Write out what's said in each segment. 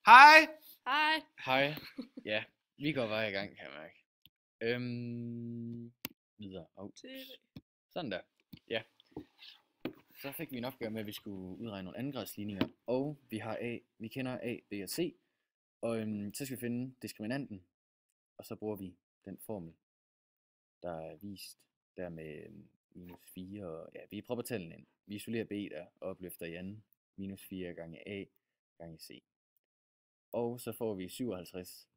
Hej! Hej. Hej. Ja, vi går bare i gang, kan jeg mærke. Videre. Sådan der. Ja. Så fik vi en opgave med, at vi skulle udregne nogle andengradsligninger, og vi kender A, B og C, og så skal vi finde diskriminanten, og så bruger vi den formel, der er vist der med minus 4, og ja, vi prøver at tælle den ind. Vi isolerer B der, og opløfter i anden, minus 4 gange A gange C. Og så får vi 57.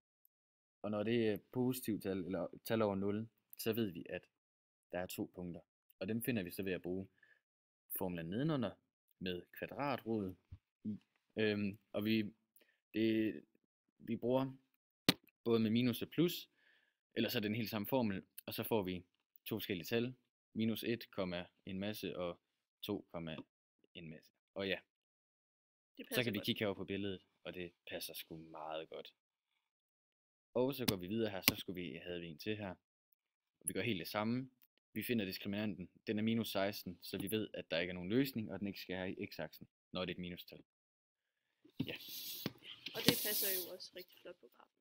Og når det er positivt tal, eller tal over 0, så ved vi, at der er 2 punkter. Og dem finder vi så ved at bruge formlen nedenunder med kvadratrod i. Og vi bruger både med minus og plus, eller så er det den helt samme formel, og så får vi 2 forskellige tal. Minus 1, en masse, og 2, en masse. Og ja, så kan vi kigge herover på billedet, og det passer sgu meget godt. Og så går vi videre her, så havde vi en til her. Og vi gør helt det samme. Vi finder diskriminanten. Den er minus 16, så vi ved, at der ikke er nogen løsning, og den ikke skal have i x-aksen, når det er et minustal. Ja. Og det passer jo også rigtig flot på grafen.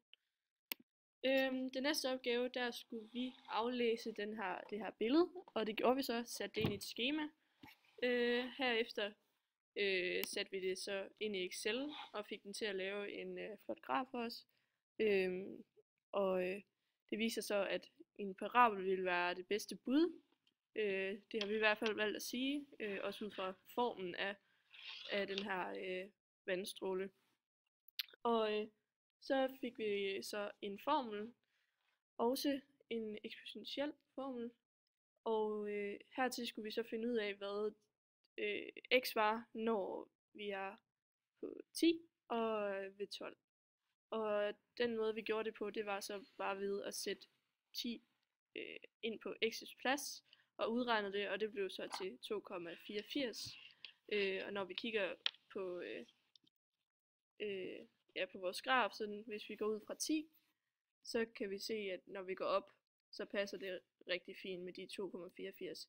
Den næste opgave, der skulle vi aflæse det her billede, og det gjorde vi så, satte det ind i et skema. Herefter satte vi det så ind i Excel, og fik den til at lave en flot graf for os. Det viser så, at en parabol vil være det bedste bud. Det har vi i hvert fald valgt at sige, også ud fra formen af den her vandstråle. Og så fik vi så en formel, også en eksponentiel formel, og hertil skulle vi så finde ud af, hvad x var, når vi er på 10 og ved 12. Og den måde vi gjorde det på, det var så bare ved at sætte 10 ind på x's plads og udregne det, og det blev så til 2,84. Og når vi kigger på på vores graf, så hvis vi går ud fra 10, så kan vi se, at når vi går op, så passer det rigtig fint med de 2,84.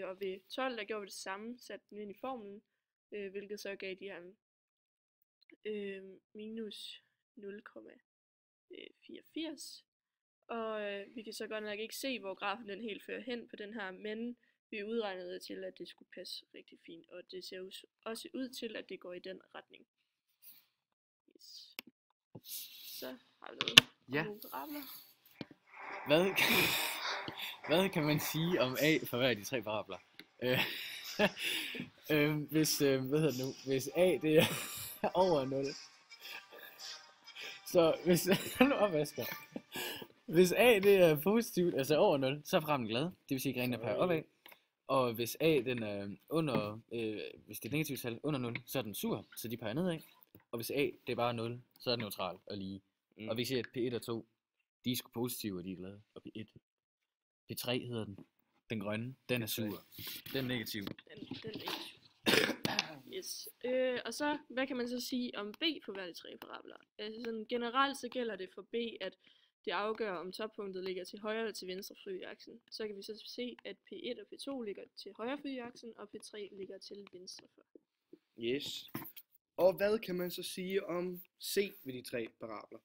Og ved 12, der gjorde vi det samme, satte den ind i formlen, hvilket så gav de her minus 0,84. Og vi kan så godt nok ikke se, hvor grafen den helt fører hen på den her, men vi udregnede til, at det skulle passe rigtig fint, og det ser også ud til, at det går i den retning. Yes. Så har vi nogle parabler. Hvad kan man sige om A for hver af de 3 parabler? Hvis A det er over 0, så hvis A det er positivt, altså over 0, så er parabolen glad, det vil sige at grenen peger opad. Og hvis A den er under, hvis det er negativt tal under 0, så er den sur, så de peger nedad. Og hvis A det er bare 0, så er den neutral og lige. Og vi ser at P1 og 2, de er sgu positive, og de er glade. Og P3 hedder den grønne, den er sur. Den er negativ. Den er negativ. Yes. Og så, hvad kan man så sige om B på hver af de 3 parabler? Altså sådan generelt så gælder det for B, at det afgør, om toppunktet ligger til højre eller til venstre for y-aksen. Så kan vi så se, at P1 og P2 ligger til højre for y-aksen, og P3 ligger til venstre for. Yes. Og hvad kan man så sige om C ved de 3 parabler?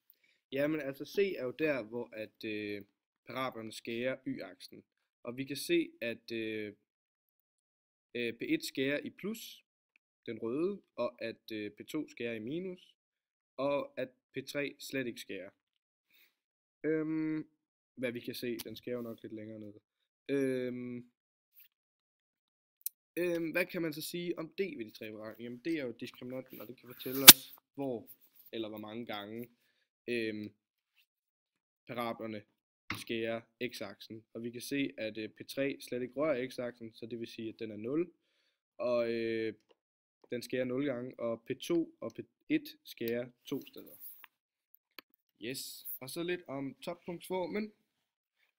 Jamen altså C er jo der, hvor at parablerne skærer y-aksen. Og vi kan se, at P1 skærer i plus, den røde, og at P2 skærer i minus, og at P3 slet ikke skærer. Hvad vi kan se, den skærer jo nok lidt længere ned. Hvad kan man så sige om D ved de 3 parabler? Jamen D er jo diskriminanten, og det kan fortælle os, hvor eller hvor mange gange parablerne skærer x-aksen. Og vi kan se, at P3 slet ikke rører x-aksen, så det vil sige, at den er 0. Og den skærer 0 gange, og P2 og P1 skærer 2 steder. Yes, og så lidt om toppunktsformen.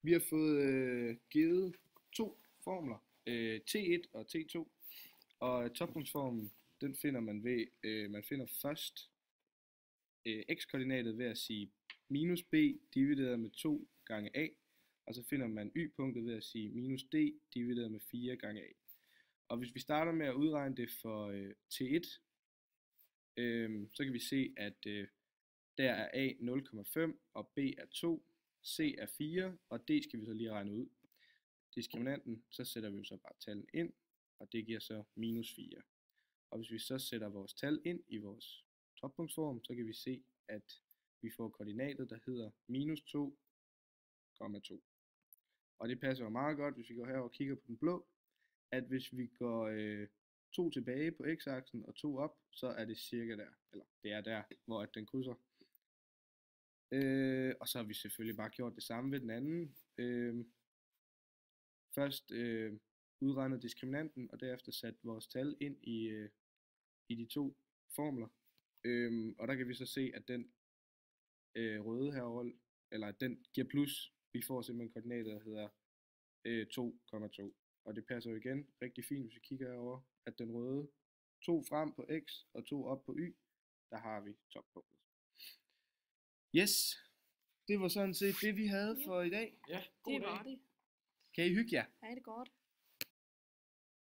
Vi har fået givet 2 formler, T1 og T2. Og toppunktsformen, den finder man ved, man finder først x-koordinatet ved at sige minus b divideret med 2 gange a. Og så finder man y-punktet ved at sige minus d divideret med 4 gange a. Og hvis vi starter med at udregne det for T1, så kan vi se, at Der er A 0,5, og B er 2, C er 4, og D skal vi så lige regne ud. Diskriminanten, så sætter vi jo så bare tallene ind, og det giver så minus 4. Og hvis vi så sætter vores tal ind i vores toppunktsform, så kan vi se, at vi får koordinatet, der hedder minus 2,2. Og det passer jo meget godt, hvis vi går herover og kigger på den blå, at hvis vi går 2 tilbage på x-aksen og 2 op, så er det cirka der, eller det er der, hvor at den krydser. Og så har vi selvfølgelig bare gjort det samme ved den anden. Først udregnet diskriminanten, og derefter sat vores tal ind i de to formler. Og der kan vi så se, at den røde herovre, eller at den giver plus. Vi får simpelthen koordinater, der hedder 2,2. Og det passer jo igen rigtig fint, hvis vi kigger herover, at den røde 2 frem på x og 2 op på y, der har vi toppunktet. Yes, det var sådan set det, vi havde for i dag. Ja, Det var det. Kan I hygge jer? Ja, det er godt.